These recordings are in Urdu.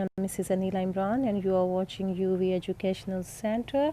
am Mrs.Anila Imran and you are watching UV Educational Center.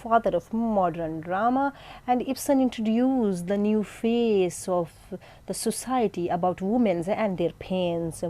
father of modern drama, and Ibsen introduced the new face of the society about women and their pains.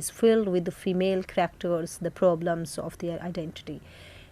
is filled with the female characters, the problems of their identity.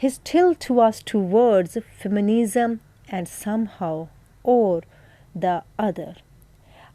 tilt was towards feminism and somehow or the other.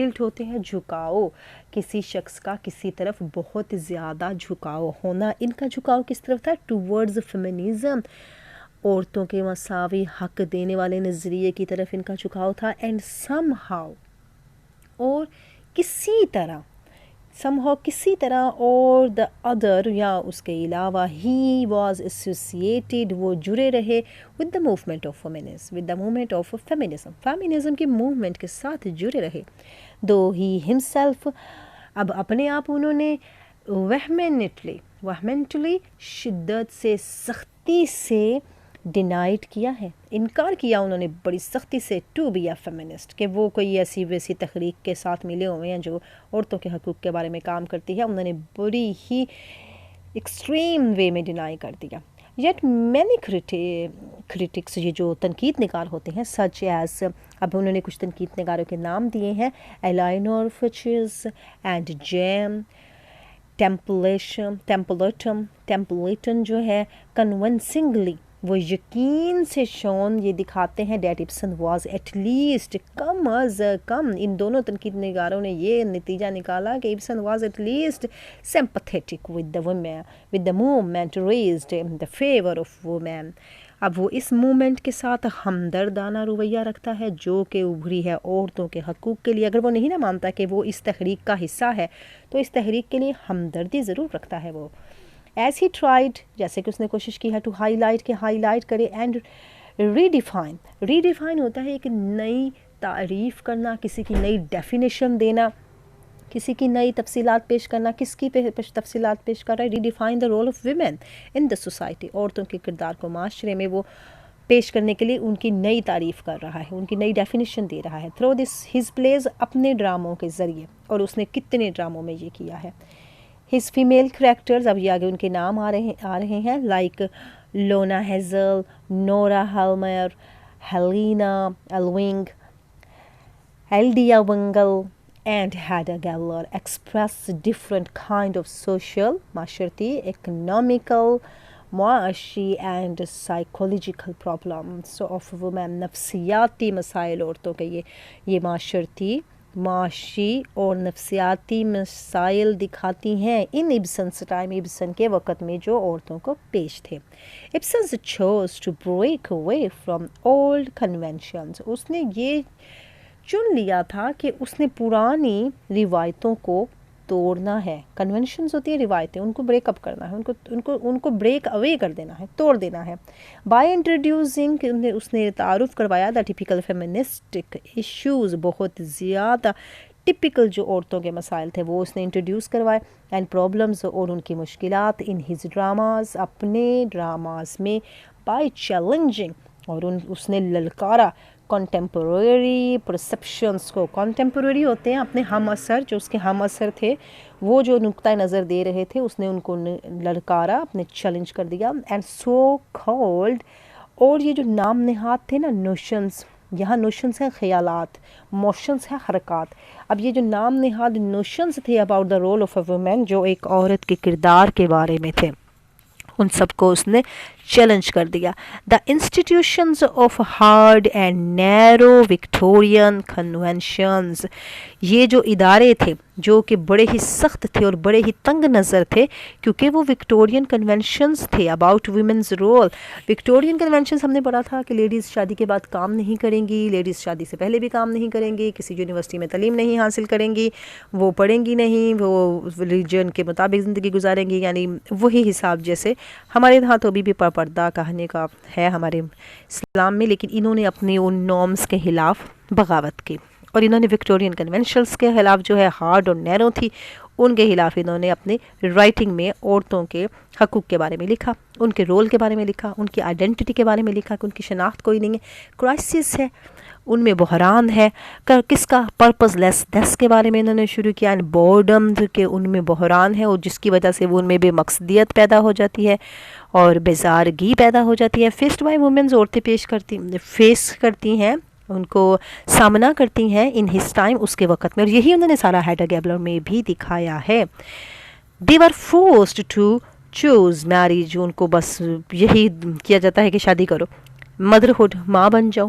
Tilt ہوتے ہیں جھکاؤ، کسی شخص کا کسی طرف بہت زیادہ جھکاؤ ہونا. ان کا جھکاؤ کس طرف تھا؟ ٹورڈز فیمنزم، عورتوں کے مساوی حق دینے والے نظریے کی طرف ان کا جھکاؤ تھا. اینڈ سم ہاؤ، اور کسی طرح اور دا ادر، یا اس کے علاوہ، ہی واز ایسوسیٹیڈ، وہ جڑے رہے with the movement of feminism, feminism کی موومنٹ کے ساتھ جڑے رہے. دو ہی ہمسیلف، اب اپنے آپ انہوں نے وہمنٹلی شدت سے، سختی سے ڈینائڈ کیا ہے، انکار کیا انہوں نے بڑی سختی سے، ٹو بی اے فیمنسٹ، کہ وہ کوئی ایسی ویسی تحریک کے ساتھ ملے ہوئے ہیں جو عورتوں کے حقوق کے بارے میں کام کرتی ہے. انہوں نے بڑی ہی ایکسٹریم وے میں ڈینائی کر دیا. یٹ مینی کریٹکس، یہ جو تنقید نگار ہوتے ہیں، سچ ایز، اب انہوں نے کچھ تنقید نگاروں کے نام دیے ہیں، ایلائنور فچز اینڈ جیم ٹیمپلٹن جو ہے، کنونسنگلی، وہ یقین سے شون یہ دکھاتے ہیں that Ibsen was at least, کم از کم ان دونوں تنقید نگاروں نے یہ نتیجہ نکالا کہ Ibsen was at least sympathetic with the movement raised in the favour of women. اب وہ اس موومنٹ کے ساتھ ہمدردانہ رویہ رکھتا ہے جو کہ ابھری ہے عورتوں کے حقوق کے لیے. اگر وہ نہیں نہ مانتا کہ وہ اس تحریک کا حصہ ہے تو اس تحریک کے لیے ہمدردی ضرور رکھتا ہے وہ. ایز ہی ٹرائیڈ، جیسے کہ اس نے کوشش کی ہے، ٹو ہائی لائٹ کرے اینڈ ریڈیفائن ہوتا ہے ایک نئی تعریف کرنا، کسی کی نئی ڈیفینیشن دینا، کسی کی نئی تفصیلات پیش کرنا. کس کی تفصیلات پیش کر رہا ہے؟ Redefine the role of women in the society, عورتوں کے کردار کو معاشرے میں وہ پیش کرنے کے لیے ان کی نئی تعریف کر رہا ہے، ان کی نئی ڈیفینیشن دے رہا ہے. تھرو دس ہز پلیز، اپنے ڈراموں کے ذریعے، اور اس نے کتنے ڈراموں میں یہ کیا ہے. ہز فیمیل کریکٹرز، اب یہ آگے ان کے نام آ رہے ہیں، like Lona Hessel, Nora Helmer, Helena Alving, Ellida Wangel and Hedda Gabler express different kind of social, معاشرتی، اکنامیکل، معاشی and psychological problems of women, نفسیاتی مسائل عورتوں کے، یہ معاشی اور نفسیاتی مسائل دکھاتی ہیں ان ابسنس ٹائم، ابسن کے وقت میں جو عورتوں کو پیش تھے. Ibsen chose to break away from old conventions، اس نے یہ چن لیا تھا کہ اس نے پرانی روایتوں کو توڑنا ہے. کنونشنز ہوتی ہیں روایتیں، ان کو بریک اپ کرنا ہے، ان کو بریک اوے کر دینا ہے، توڑ دینا ہے. بائی انٹروڈیوسنگ، اس نے تعارف کروایا دا ٹیپیکل فیمنسٹک ایشوز، بہت زیادہ ٹپیکل جو عورتوں کے مسائل تھے وہ اس نے انٹروڈیوس کروائے، اینڈ پرابلمز، اور ان کی مشکلات، ان ہز ڈراماز، اپنے ڈراماز میں، بائی چیلنجنگ، اور اس نے للکارا کنٹمپریری پرسیپشنس کو. کنٹمپریری ہوتے ہیں اپنے ہم اثر، جو اس کے ہم اثر تھے، وہ جو نقطہ نظر دے رہے تھے اس نے ان کو للکارا، اپنے چیلنج کر دیا. اینڈ سو کالڈ، اور یہ جو نام نہاد تھے نا، نوشنز، یہاں نوشنز ہیں خیالات، موشنز ہیں حرکات. اب یہ جو نام نہاد نوشنز تھے about the role of a woman, جو ایک عورت کے کردار کے بارے میں تھے، ان سب کو اس نے چیلنج کر دیا. The institutions of hard and narrow Victorian conventions, یہ جو ادارے تھے جو کہ بڑے ہی سخت تھے اور بڑے ہی تنگ نظر تھے، کیونکہ وہ وکٹورین کنونشنز تھے about women's role. Victorian conventions ہم نے پڑھا تھا کہ لیڈیز شادی کے بعد کام نہیں کریں گی، لیڈیز شادی سے پہلے بھی کام نہیں کریں گی، کسی یونیورسٹی میں تعلیم نہیں حاصل کریں گی، وہ پڑھیں گی نہیں، وہ ریلیجن کے مطابق زندگی گزاریں گی، یعنی وہی حساب جیسے ہمارے یہاں تو ابھی بھی پردہ کہنے کا ہے ہمارے اسلام میں، لیکن انہوں نے اپنے ان نارمز کے خلاف بغاوت کی، اور انہوں نے وکٹورین کنونشنز کے خلاف جو ہے ہارڈ اور نیرو تھی، ان کے خلاف انہوں نے اپنی رائٹنگ میں عورتوں کے حقوق کے بارے میں لکھا، ان کے رول کے بارے میں لکھا، ان کی آئیڈینٹی کے بارے میں لکھا کہ ان کی شناخت کوئی نہیں ہے، کرائسس ہے، ان میں بحران ہے، کس کا پرپز لیس ڈیس کے بارے میں انہوں نے شروع کیا، اینڈ بورڈم کے ان میں بحران ہے، اور جس کی وجہ سے وہ ان میں بے مقصدیت پیدا ہو جاتی ہے اور بیزارگی پیدا ہو جاتی ہے. فیسڈ بائی وومنز، عورتیں فیس کرتی ہیں، ان کو سامنا کرتی ہیں ان ہس ٹائم، اس کے وقت میں، اور یہی انہوں نے سارا ہیڈا گیبلر میں بھی دکھایا ہے. دے ور فورسڈ ٹو چوز میریج، ان کو بس یہی کیا جاتا ہے کہ شادی کرو، مدرہڈ، ماں بن جاؤ،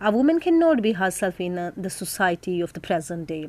A woman cannot be herself in the society of the present day.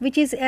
which is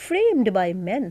framed by men,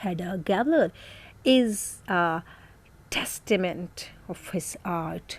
Hedda Gabler is a testament of his art.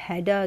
Hedda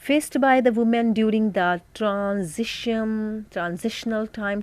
Faced by the women during the transitional time,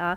a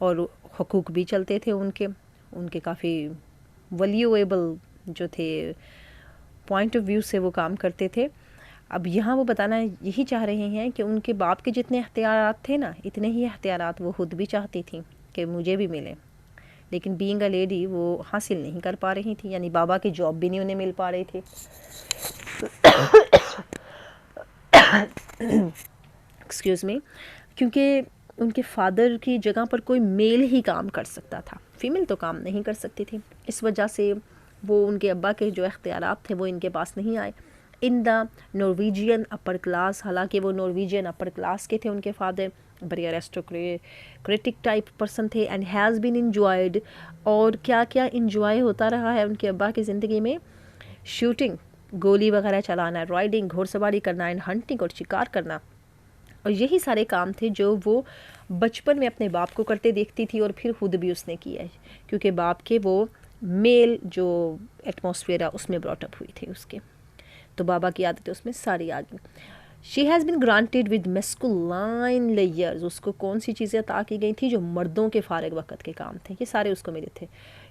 اور حقوق بھی چلتے تھے ان کے کافی ویلیویبل جو تھے پوائنٹ آف ویو سے وہ کام کرتے تھے. اب یہاں وہ بتانا یہی چاہ رہے ہیں کہ ان کے باپ کے جتنے اختیارات تھے نا اتنے ہی اختیارات وہ خود بھی چاہتی تھیں کہ مجھے بھی ملے, لیکن بینگ اے لیڈی وہ حاصل نہیں کر پا رہی تھی, یعنی بابا کی جاب بھی نہیں انہیں مل پا رہی تھی. ایکسکیوز می, کیونکہ ان کے فادر کی جگہ پر کوئی میل ہی کام کر سکتا تھا, فیمیل تو کام نہیں کر سکتی تھی. اس وجہ سے وہ ان کے ابا کے جو اختیارات تھے وہ ان کے پاس نہیں آئے. ان دا نارویجین اپر کلاس, حالانکہ وہ نارویجین اپر کلاس کے تھے ان کے فادر, بڑی ایرسٹوکریٹک ٹائپ پرسن تھے, اینڈ ہیز بین انجوائڈ, اور کیا کیا انجوائے ہوتا رہا ہے ان کے ابا کی زندگی میں, شوٹنگ, گولی وغیرہ چلانا, رائڈنگ, گھوڑ سواری کرنا, اینڈ ہنٹنگ, اور شکار کرنا. اور یہی سارے کام تھے جو وہ بچپن میں اپنے باپ کو کرتے دیکھتی تھی, اور پھر خود بھی اس نے کیا ہے, کیونکہ باپ کے وہ میل جو ایٹماسفیئر ہے اس میں براٹ اپ ہوئی تھی اس کے, تو بابا کی عادتیں اس میں ساری آ گئیں. She has been granted with masculine layers, اس کو کون سی چیزیں عطا کی گئی تھیں جو مردوں کے فارغ وقت کے کام تھے, یہ سارے اس کو ملے تھے.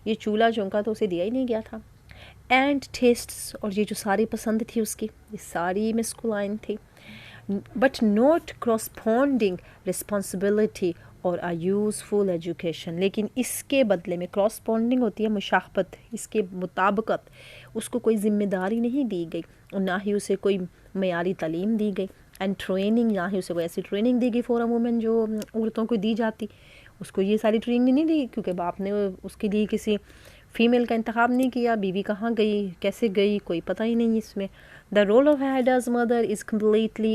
یہ چولہا چونکا تو اسے دیا ہی نہیں گیا تھا. اینڈ ٹیسٹس, اور یہ جو ساری پسند تھی اس کی یہ ساری میسکولائن تھی. بٹ نوٹ کراسپونڈنگ رسپانسبلٹی اور a useful education, لیکن اس کے بدلے میں کراسپونڈنگ ہوتی ہے مشابہت, اس کے مطابقت, اس کو کوئی ذمہ داری نہیں دی گئی, اور نہ ہی اسے کوئی معیاری تعلیم دی گئی, اینڈ ٹریننگ, نہ ہی اسے کوئی ایسی ٹریننگ دی گئی فور اے وومن جو عورتوں کو دی جاتی. اس کو یہ ساری ٹریننگ نہیں دی کیونکہ باپ نے اس کے لیے کسی فیمیل کا انتخاب نہیں کیا. بیوی کہاں گئی, کیسے گئی, کوئی پتہ ہی نہیں اس میں. The role of Hedda's mother is completely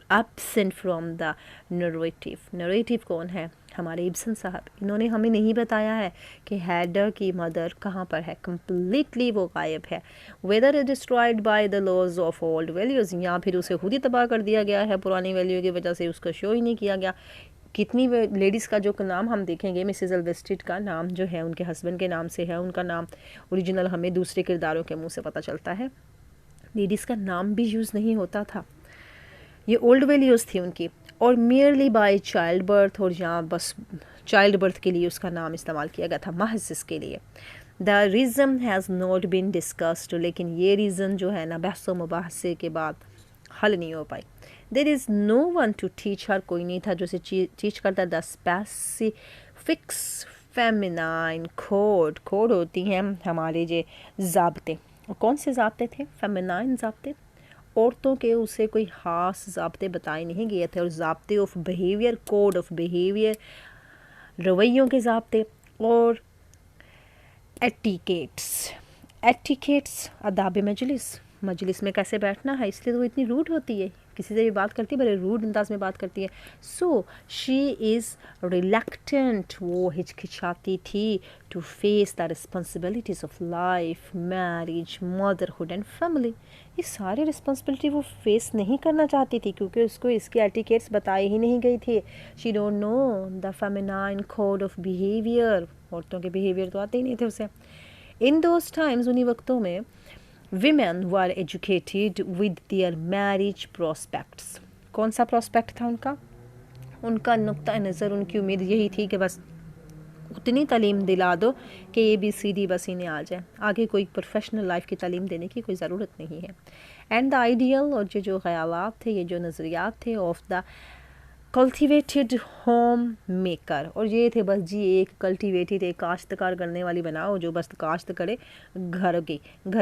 absent from the narrative. narrative کون ہے؟ ہمارے ابسن صاحب. انہوں نے ہمیں نہیں بتایا ہے کہ ہیڈا کی مدر کہاں پر ہے, کمپلیٹلی وہ غائب ہے. whether it destroyed by the laws of old values, یا پھر اسے خود ہی تباہ کر دیا گیا ہے پرانی ویلیو کی وجہ سے, اس کا شو ہی نہیں کیا گیا. کتنی لیڈیز کا جو نام ہم دیکھیں گے, مسز الویسٹڈ کا نام جو ہے ان کے ہسبینڈ کے نام سے ہے, ان کا نام اوریجنل ہمیں دوسرے کرداروں کے منہ سے پتہ چلتا ہے. لیڈیز کا نام بھی یوز نہیں ہوتا تھا, یہ اولڈ ویلیوز تھی ان کی. اور میئرلی بائی چائلڈ برتھ, اور یہاں بس چائلڈ برتھ کے لیے اس کا نام استعمال کیا گیا تھا, محض اس کے لیے. The reason has not been discussed, لیکن یہ ریزن جو ہے نا بحث و مباحثے کے بعد حل نہیں ہو پائی. دیر از نو ون ٹو ٹیچ ہر, کوئی نہیں تھا جو اسے ٹیچ کرتا. دا اسپیسیفکس فیمینائن کوڈ, کوڈ ہوتی ہیں ہمارے جو ضابطے. اور کون سے ضابطے تھے؟ فیمینائن ضابطے. عورتوں کے اسے کوئی خاص ضابطے بتائے نہیں گئے تھے, اور ضابطے of behaviour, code of behaviour, رویوں کے ضابطے, اور ایٹیکیٹس. ایٹیکیٹس آداب مجلس, مجلس میں کیسے بیٹھنا ہے, اس لیے تو وہ اتنی روڈ ہوتی ہے, کسی سے بھی بات کرتی ہے بڑے روڈ انداز میں بات کرتی ہے. سو شی از ریلیکٹنٹ, وہ ہچکچاتی تھی, to face the responsibilities of life, marriage, motherhood and family. یہ ساری رسپانسبلٹی وہ فیس نہیں کرنا چاہتی تھی کیونکہ اس کو اس کی ایٹیکیٹس بتائی ہی نہیں گئی تھی. She don't know the feminine code of behaviour, عورتوں کے بیہیویئر تو آتے ہی نہیں تھے اسے. ان دوز ٹائمز, انہی وقتوں میں, women were educated with their marriage prospects. کون سا پراسپیکٹ تھا ان کا؟ ان کا نقطہ نظر, ان کی امید یہی تھی کہ بس اتنی تعلیم دلا دو کہ اے بی سی ڈی بس انہیں آ جائے, آگے کوئی پروفیشنل لائف کی تعلیم دینے کی کوئی ضرورت نہیں ہے. اینڈ دا آئیڈیل, اور جو خیالات تھے, یہ جو نظریات تھے, of the cultivated home maker, اور یہ تھے بس جی ایک کلٹیویٹڈ, ایک کاشتکار کرنے والی بناؤ جو بس کاشت کرے, گھر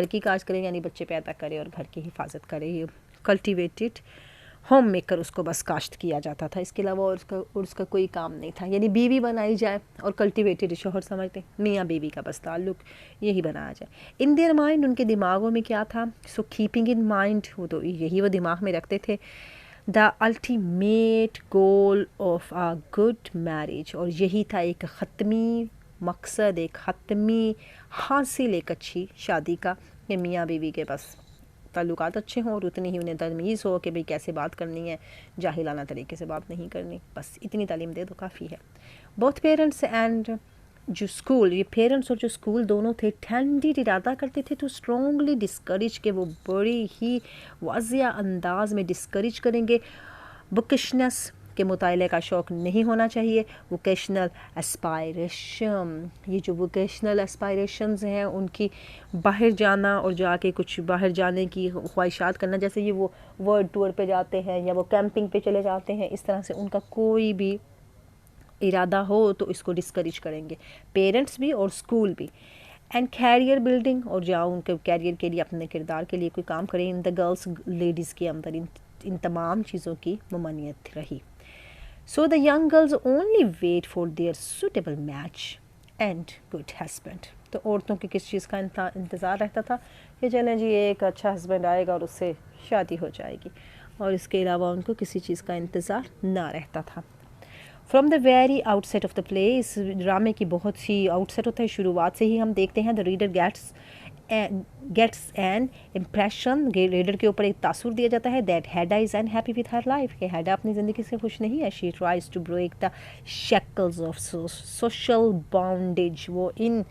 کی کاشت کرے, یعنی بچے پیدا کرے اور گھر کی حفاظت کرے. یہ کلٹیویٹڈ ہوم میکر, اس کو بس کاشت کیا جاتا تھا, اس کے علاوہ اور اس کا کوئی کام نہیں تھا. یعنی بیوی بنائی جائے, اور کلٹیویٹڈ شوہر سمجھتے میاں بیوی کا بس تعلق یہی بنایا جائے. ان دیئر مائنڈ, ان کے دماغوں میں کیا تھا؟ سو کیپنگ ان مائنڈ, وہ تو یہی وہ دماغ میں رکھتے تھے, the ultimate goal of a good marriage, اور یہی تھا ایک حتمی مقصد, ایک حتمی حاصل ایک اچھی شادی کا, کہ میاں بیوی کے بس تعلقات اچھے ہوں, اور اتنی ہی انہیں تمیز ہو کہ بھئی کیسے بات کرنی ہے, جاہلانہ طریقے سے بات نہیں کرنی, بس اتنی تعلیم دے دو کافی ہے. بوتھ پیرنٹس اینڈ جو اسکول, یہ پیرنٹس اور جو اسکول دونوں تھے, ٹینڈیڈ, ارادہ کرتے تھے, ٹو اسٹرانگلی ڈسکریج, کہ وہ بڑی ہی واضح انداز میں ڈسکریج کریں گے بکشنس, کے مطالعے کا شوق نہیں ہونا چاہیے. ووکیشنل اسپائریشن، یہ جو ووکیشنل اسپائریشنز ہیں ان کی باہر جانا اور جا کے کچھ باہر جانے کی خواہشات کرنا، جیسے یہ وہ ورلڈ ٹور پہ جاتے ہیں یا وہ کیمپنگ پہ چلے جاتے ہیں، اس طرح سے ان کا کوئی بھی ارادہ ہو تو اس کو ڈسکریج کریں گے پیرنٹس بھی اور اسکول بھی. اینڈ کیریئر بلڈنگ، اور جاؤ ان کے کیریئر کے لیے اپنے کردار کے لیے کوئی کام کریں. ان دا گرلس لیڈیز کے اندر ان تمام چیزوں کی ممانعت رہی. So the young girls only wait for their suitable match and good husband. تو عورتوں کی کس چیز کا انتظار رہتا تھا کہ چلیں جی ایک اچھا ہسبینڈ آئے گا اور اس سے شادی ہو جائے گی، اور اس کے علاوہ ان کو کسی چیز کا انتظار نہ رہتا تھا. From the very out set of the پلے، اس ڈرامے کی بہت سی آؤٹ سیٹ ہوتا ہے، شروعات سے ہی ہم دیکھتے ہیں the reader gets an impression, reader کے اوپر ایک تاثر دیا جاتا ہے that Hedda is unhappy with her life, کہ ہیڈا اپنی زندگی سے خوش نہیں ہے. She tries to break the shackles of social bondage, وہ ان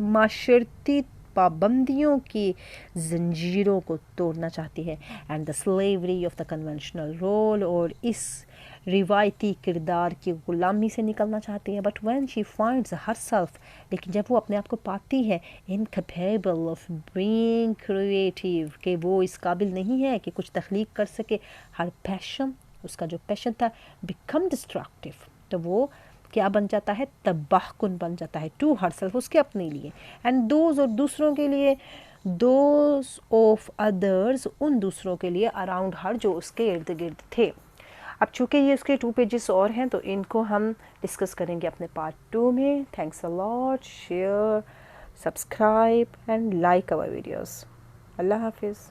معاشرتی پابندیوں کی زنجیروں کو توڑنا چاہتی ہے. And the slavery of the conventional role, اور اس روایتی کردار کی غلامی سے نکلنا چاہتی ہے. But when she finds her self, لیکن جب وہ اپنے آپ کو پاتی ہے انکیپیبل آف بینگ کریٹیو، کہ وہ اس قابل نہیں ہے کہ کچھ تخلیق کر سکے، ہر پیشن، اس کا جو پیشن تھا بیکم ڈسٹرکٹیو، تو وہ کیا بن جاتا ہے، تباہ کن بن جاتا ہے. ٹو ہر سیلف، اس کے اپنے لیے، اینڈ دوز، اور دوسروں کے لیے، دوز آف ادرز، ان دوسروں کے لیے، اراؤنڈ ہر، جو اس کے ارد گرد تھے. اب چونکہ یہ اس کے 2 پیجز اور ہیں تو ان کو ہم ڈسکس کریں گے اپنے پارٹ 2 میں. Thanks a lot, share, subscribe and like our videos. اللہ حافظ.